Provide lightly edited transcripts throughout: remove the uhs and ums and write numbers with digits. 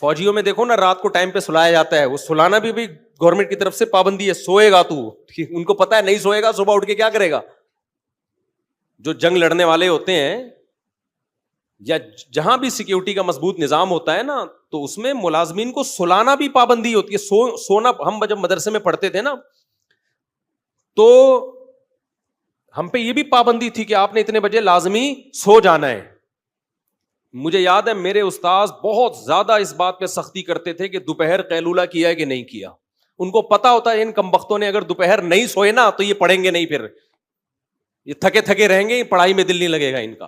فوجیوں میں دیکھو نا، رات کو ٹائم پہ سلایا جاتا ہے، وہ سلانا بھی گورنمنٹ کی طرف سے پابندی ہے، سوئے گا تو، ان کو پتا ہے نہیں سوئے گا صبح اٹھ کے کیا کرے گا. جو جنگ لڑنے والے ہوتے ہیں یا جہاں بھی سیکیورٹی کا مضبوط نظام ہوتا ہے نا، تو اس میں ملازمین کو سلانا بھی پابندی ہوتی ہے. سونا ہم جب مدرسے میں پڑھتے تھے نا تو ہم پہ یہ بھی پابندی تھی کہ آپ نے اتنے بجے لازمی سو جانا ہے. مجھے یاد ہے میرے استاذ بہت زیادہ اس بات پہ سختی کرتے تھے کہ دوپہر قیلولہ کیا ہے کہ نہیں کیا. ان کو پتا ہوتا ہے ان کمبختوں نے اگر دوپہر نہیں سوئے نا تو یہ پڑھیں گے نہیں، پھر یہ تھکے تھکے رہیں گے، پڑھائی میں دل نہیں لگے گا ان کا.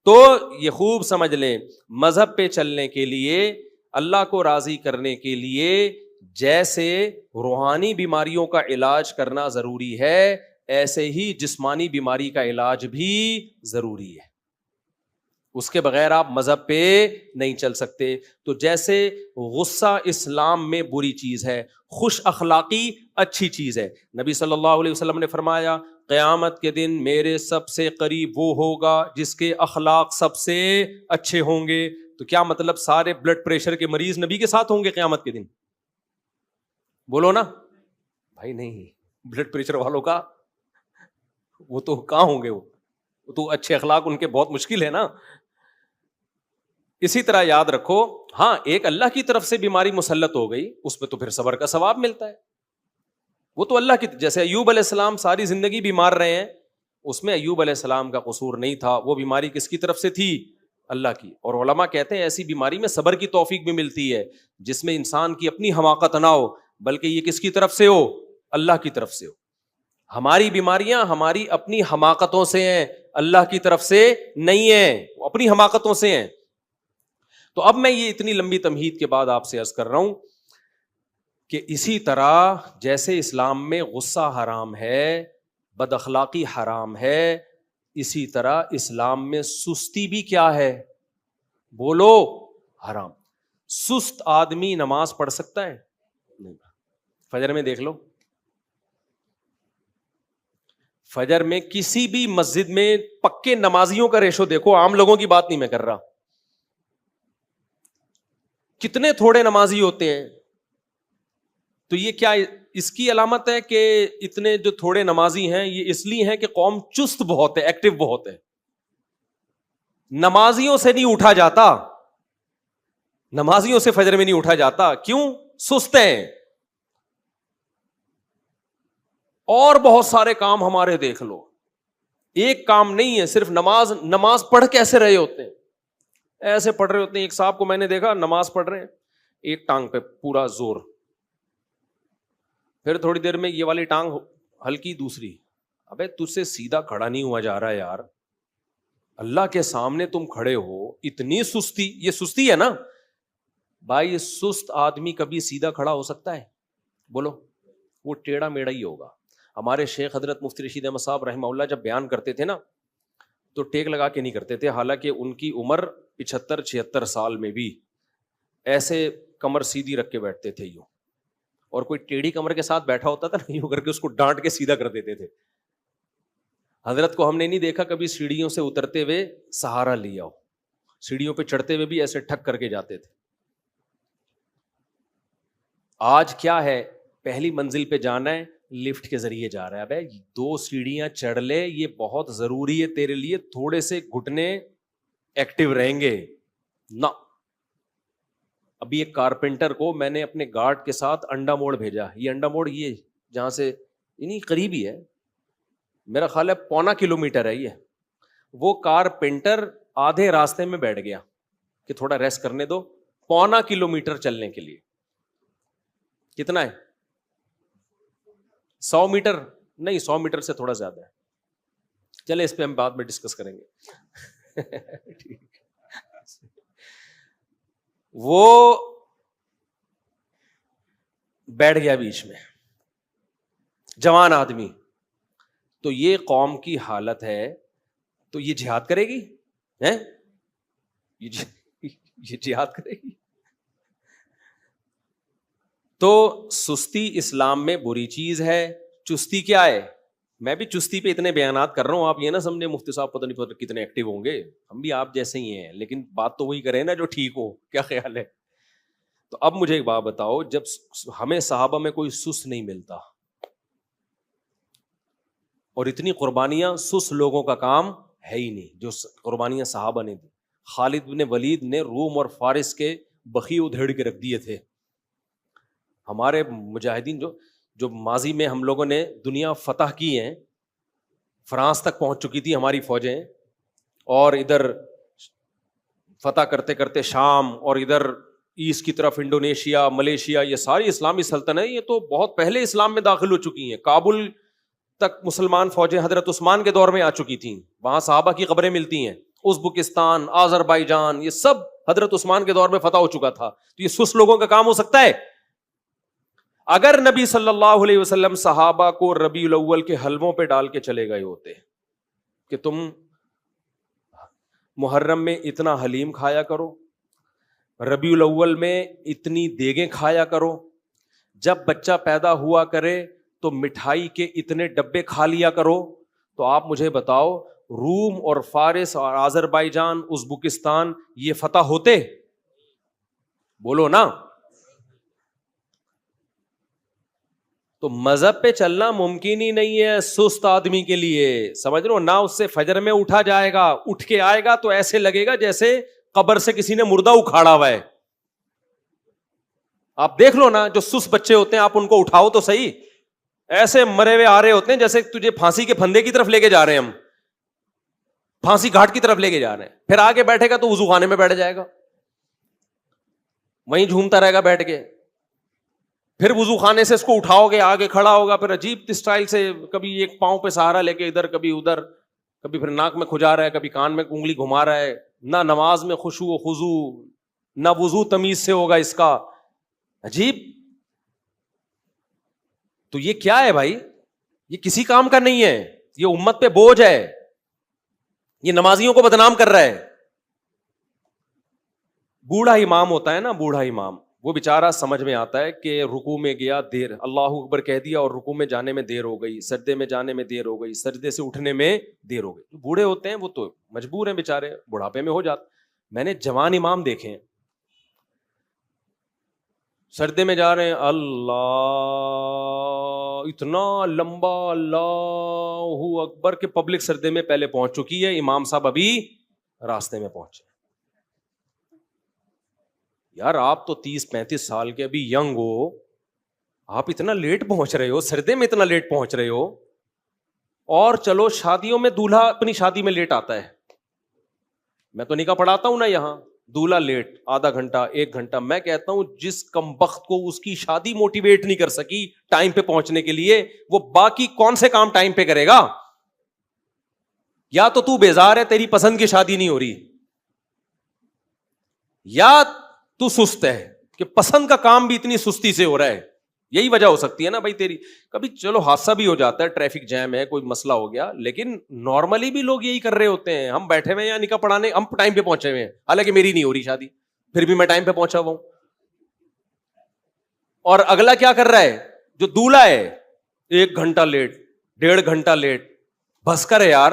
تو یہ خوب سمجھ لیں، مذہب پہ چلنے کے لیے، اللہ کو راضی کرنے کے لیے جیسے روحانی بیماریوں کا علاج کرنا ضروری ہے، ایسے ہی جسمانی بیماری کا علاج بھی ضروری ہے. اس کے بغیر آپ مذہب پہ نہیں چل سکتے. تو جیسے غصہ اسلام میں بری چیز ہے، خوش اخلاقی اچھی چیز ہے. نبی صلی اللہ علیہ وسلم نے فرمایا قیامت کے دن میرے سب سے قریب وہ ہوگا جس کے اخلاق سب سے اچھے ہوں گے. تو کیا مطلب سارے بلڈ پریشر کے مریض نبی کے ساتھ ہوں گے قیامت کے دن؟ بولو نا بھائی. نہیں، بلڈ پریشر والوں کا وہ تو کہاں ہوں گے، وہ تو اچھے اخلاق ان کے بہت مشکل ہے نا. اسی طرح یاد رکھو، ہاں ایک اللہ کی طرف سے بیماری مسلط ہو گئی، اس پہ تو پھر صبر کا ثواب ملتا ہے. وہ تو اللہ کی، جیسے ایوب علیہ السلام ساری زندگی بیمار رہے ہیں، اس میں ایوب علیہ السلام کا قصور نہیں تھا، وہ بیماری کس کی طرف سے تھی؟ اللہ کی. اور علماء کہتے ہیں ایسی بیماری میں صبر کی توفیق بھی ملتی ہے، جس میں انسان کی اپنی حماقت نہ ہو، بلکہ یہ کس کی طرف سے ہو؟ اللہ کی طرف سے ہو. ہماری بیماریاں ہماری اپنی حماقتوں سے ہیں، اللہ کی طرف سے نہیں ہیں، اپنی حماقتوں سے ہیں. تو اب میں یہ اتنی لمبی تمہید کے بعد آپ سے عرض کر رہا ہوں کہ اسی طرح جیسے اسلام میں غصہ حرام ہے، بد اخلاقی حرام ہے، اسی طرح اسلام میں سستی بھی کیا ہے؟ بولو، حرام. سست آدمی نماز پڑھ سکتا ہے؟ نہیں. فجر میں دیکھ لو، فجر میں کسی بھی مسجد میں پکے نمازیوں کا ریشو دیکھو، عام لوگوں کی بات نہیں میں کر رہا، کتنے تھوڑے نمازی ہوتے ہیں. تو یہ کیا اس کی علامت ہے کہ اتنے جو تھوڑے نمازی ہیں یہ اس لیے ہیں کہ قوم چست بہت ہے، ایکٹیو بہت ہے. نمازیوں سے نہیں اٹھا جاتا، نمازیوں سے فجر میں نہیں اٹھا جاتا. کیوں؟ سست ہیں. اور بہت سارے کام ہمارے دیکھ لو، ایک کام نہیں ہے، صرف نماز پڑھ کیسے رہے ہوتے ہیں، ایسے پڑھ رہے ہوتے ہیں. ایک صاحب کو میں نے دیکھا نماز پڑھ رہے ہیں، ایک ٹانگ پہ پورا زور، پھر تھوڑی دیر میں یہ والی ٹانگ ہلکی، دوسری. ابے تجھ سے سیدھا کھڑا نہیں ہوا جا رہا ہے یار، اللہ کے سامنے تم کھڑے ہو، اتنی سستی. یہ سستی ہے نا بھائی. سست آدمی کبھی سیدھا کھڑا ہو سکتا ہے؟ بولو، وہ ٹیڑھا میڑھا ہی ہوگا. ہمارے شیخ حضرت مفتی رشید احمد صاحب رحمہ اللہ جب بیان کرتے تھے نا تو ٹیک لگا کے نہیں کرتے تھے، حالانکہ ان کی عمر 75-76 سال میں بھی ایسے کمر سیدھی رکھ کے بیٹھتے تھے یوں. اور کوئی ٹیڑھی کمر کے ساتھ بیٹھا ہوتا تھا نا، یوں کر کے اس کو ڈانٹ کے سیدھا کر دیتے تھے. حضرت کو ہم نے نہیں دیکھا کبھی سیڑھیوں سے اترتے ہوئے سہارا لیا ہو، سیڑھیوں پہ چڑھتے ہوئے بھی ایسے ٹھک کر کے جاتے تھے. آج کیا ہے، پہلی منزل پہ جانا ہے لفٹ کے ذریعے جا رہا ہے. ابے 2 سیڑھیاں چڑھ لے، یہ بہت ضروری ہے تیرے لیے، تھوڑے سے گھٹنے ایکٹیو رہیں گے نا. ابھی ایک کارپینٹر کو میں نے اپنے گارڈ کے ساتھ انڈا موڑ بھیجا. یہ انڈا موڑ یہ جہاں سے یعنی قریب ہی ہے، میرا خیال ہے 0.25 کلومیٹر ہے یہ. وہ کارپینٹر آدھے راستے میں بیٹھ گیا کہ تھوڑا ریسٹ کرنے دو، 0.25 کلومیٹر چلنے کے لیے. کتنا ہے؟ 100 میٹر نہیں، 100 میٹر سے تھوڑا زیادہ ہے. چلے اس پہ ہم بعد میں ڈسکس کریں گے. وہ بیٹھ گیا بیچ میں، جوان آدمی. تو یہ قوم کی حالت ہے. تو یہ جہاد کرے گی؟ یہ جہاد کرے گی؟ تو سستی اسلام میں بری چیز ہے. چستی کیا ہے؟ میں بھی چستی پہ اتنے بیانات کر رہا ہوں، آپ یہ نہ سمجھے مفتی صاحب پتہ نہیں کتنے ایکٹیو ہوں گے، ہم بھی آپ جیسے ہی ہیں، لیکن بات تو وہی کریں نا جو ٹھیک ہو. کیا خیال ہے؟ تو اب مجھے ایک بات بتاؤ، جب ہمیں صحابہ میں کوئی سست نہیں ملتا اور اتنی قربانیاں سست لوگوں کا کام ہے ہی نہیں جو قربانیاں صحابہ نے دی. خالد بن ولید نے روم اور فارس کے بخی ادھیڑ کے رکھ دیے تھے. ہمارے مجاہدین جو ماضی میں ہم لوگوں نے دنیا فتح کی ہیں، فرانس تک پہنچ چکی تھی ہماری فوجیں، اور ادھر فتح کرتے کرتے شام، اور ادھر ایسٹ کی طرف انڈونیشیا، ملیشیا، یہ ساری اسلامی سلطنتیں یہ تو بہت پہلے اسلام میں داخل ہو چکی ہیں. کابل تک مسلمان فوجیں حضرت عثمان کے دور میں آ چکی تھیں، وہاں صحابہ کی قبریں ملتی ہیں. ازبکستان، آذربائیجان، یہ سب حضرت عثمان کے دور میں فتح ہو چکا تھا. تو یہ سست لوگوں کا کام ہو سکتا ہے؟ اگر نبی صلی اللہ علیہ وسلم صحابہ کو ربیع الاول کے حلووں پہ ڈال کے چلے گئے ہوتے کہ تم محرم میں اتنا حلیم کھایا کرو، ربیع الاول میں اتنی دیگیں کھایا کرو، جب بچہ پیدا ہوا کرے تو مٹھائی کے اتنے ڈبے کھا لیا کرو، تو آپ مجھے بتاؤ روم اور فارس اور آذربائیجان، ازبکستان یہ فتح ہوتے؟ بولو نا. تو مذہب پہ چلنا ممکن ہی نہیں ہے سست آدمی کے لیے، سمجھ رہے ہو نا. اس سے فجر میں اٹھا جائے گا، اٹھ کے آئے گا تو ایسے لگے گا جیسے قبر سے کسی نے مردہ اکھاڑا ہوا ہے. آپ دیکھ لو نا، جو سست بچے ہوتے ہیں آپ ان کو اٹھاؤ تو صحیح، ایسے مرے ہوئے آ رہے ہوتے ہیں جیسے تجھے پھانسی کے پھندے کی طرف لے کے جا رہے ہیں، ہم پھانسی گھاٹ کی طرف لے کے جا رہے ہیں. پھر آگے بیٹھے گا تو وضو خانے میں بیٹھ جائے گا، وہیں جھومتا رہے گا بیٹھ کے. پھر وضو خانے سے اس کو اٹھاؤ گے، آگے کھڑا ہوگا، پھر عجیب اسٹائل سے کبھی ایک پاؤں پہ سہارا لے کے ادھر، کبھی ادھر، کبھی پھر ناک میں کھجا رہا ہے، کبھی کان میں انگلی گھما رہا ہے. نہ نماز میں خشوع و خضوع، نہ وضو تمیز سے ہوگا اس کا. عجیب. تو یہ کیا ہے بھائی؟ یہ کسی کام کا نہیں ہے، یہ امت پہ بوجھ ہے، یہ نمازیوں کو بدنام کر رہا ہے. بوڑھا امام ہوتا ہے نا، بوڑھا امام، وہ بیچارہ سمجھ میں آتا ہے کہ رکوع میں گیا، دیر، اللہ اکبر کہہ دیا اور رکوع میں جانے میں دیر ہو گئی، سجدے میں جانے میں دیر ہو گئی، سجدے سے اٹھنے میں دیر ہو گئی. جو بوڑھے ہوتے ہیں وہ تو مجبور ہیں بیچارے، بڑھاپے میں ہو جاتے. میں نے جوان امام دیکھے ہیں سجدے میں جا رہے ہیں، اللہ اتنا لمبا اللہ اکبر کہ پبلک سجدے میں پہلے پہنچ چکی ہے، امام صاحب ابھی راستے میں پہنچے. یار آپ تو 30-35 سال کے ابھی ینگ ہو، آپ اتنا لیٹ پہنچ رہے ہو، سردے میں اتنا لیٹ پہنچ رہے ہو. اور چلو شادیوں میں دولہا اپنی شادی میں لیٹ آتا ہے، میں تو نکاح پڑھاتا ہوں نا یہاں، دولہا لیٹ آدھا گھنٹہ 1 گھنٹہ. میں کہتا ہوں جس کمبخت کو اس کی شادی موٹیویٹ نہیں کر سکی ٹائم پہ پہنچنے کے لیے، وہ باقی کون سے کام ٹائم پہ کرے گا؟ یا تو بیزار ہے، تیری پسند کی شادی نہیں ہو رہی، یا تو سست ہے کہ پسند کا کام بھی اتنی سستی سے ہو رہا ہے. یہی وجہ ہو سکتی ہے نا بھائی تیری. کبھی چلو حادثہ بھی ہو جاتا ہے، ٹریفک جیم ہے، کوئی مسئلہ ہو گیا، لیکن نارملی بھی لوگ یہی کر رہے ہوتے ہیں. ہم بیٹھے ہوئے ہیں نکاح پڑھانے، ہم ٹائم پہ پہنچے ہوئے ہیں، حالانکہ میری نہیں ہو رہی شادی، پھر بھی میں ٹائم پہ پہنچا ہوا ہوں. اور اگلا کیا کر رہا ہے؟ جو دولہا ہے 1 گھنٹہ لیٹ، 1.5 گھنٹہ لیٹ. بس کر یار،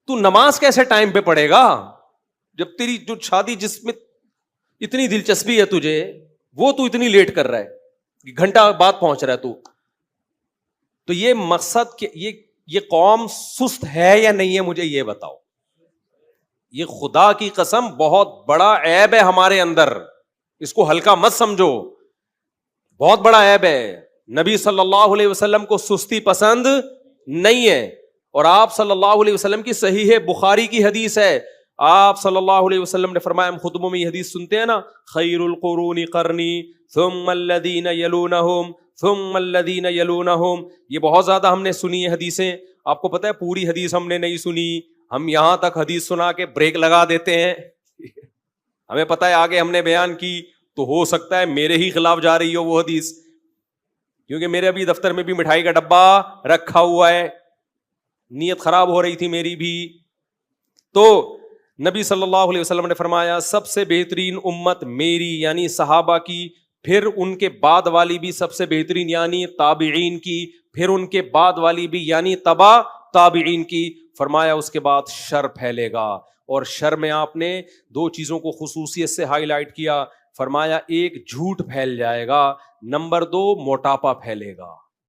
تو نماز کیسے ٹائم پہ پڑھے گا جب تیری جو شادی جس میں اتنی دلچسپی ہے تجھے، وہ تو اتنی لیٹ کر رہا ہے، گھنٹہ بعد پہنچ رہا ہے تو. تو یہ مقصد کہ یہ قوم سست ہے یا نہیں ہے، مجھے یہ بتاؤ. یہ خدا کی قسم بہت بڑا عیب ہے ہمارے اندر، اس کو ہلکا مت سمجھو، بہت بڑا عیب ہے. نبی صلی اللہ علیہ وسلم کو سستی پسند نہیں ہے. اور آپ صلی اللہ علیہ وسلم کی صحیح بخاری کی حدیث ہے، آپ صلی اللہ علیہ وسلم نے فرمایا، ہم خطبوں میں یہ حدیث سنتے ہیں نا، خیر القرون قرنی ثم الذین یلونہم ثم الذین یلونہم. یہ بہت زیادہ ہم نے سنی ہے حدیثیں. آپ کو پتہ ہے پوری حدیث ہم نے نہیں سنی، ہم یہاں تک حدیث سنا کے بریک لگا دیتے ہیں. ہمیں پتہ ہے آگے ہم نے بیان کی تو ہو سکتا ہے میرے ہی خلاف جا رہی ہو وہ حدیث، کیونکہ میرے ابھی دفتر میں بھی مٹھائی کا ڈبہ رکھا ہوا ہے، نیت خراب ہو رہی تھی میری بھی. تو نبی صلی اللہ علیہ وسلم نے فرمایا سب سے بہترین امت میری یعنی صحابہ کی، پھر ان کے بعد والی بھی سب سے بہترین یعنی تابعین کی، پھر ان کے بعد والی بھی یعنی تبع تابعین کی. فرمایا اس کے بعد شر پھیلے گا. اور شر میں آپ نے 2 چیزوں کو خصوصیت سے ہائی لائٹ کیا. فرمایا ایک جھوٹ پھیل جائے گا, نمبر 2 موٹاپا پھیلے گا.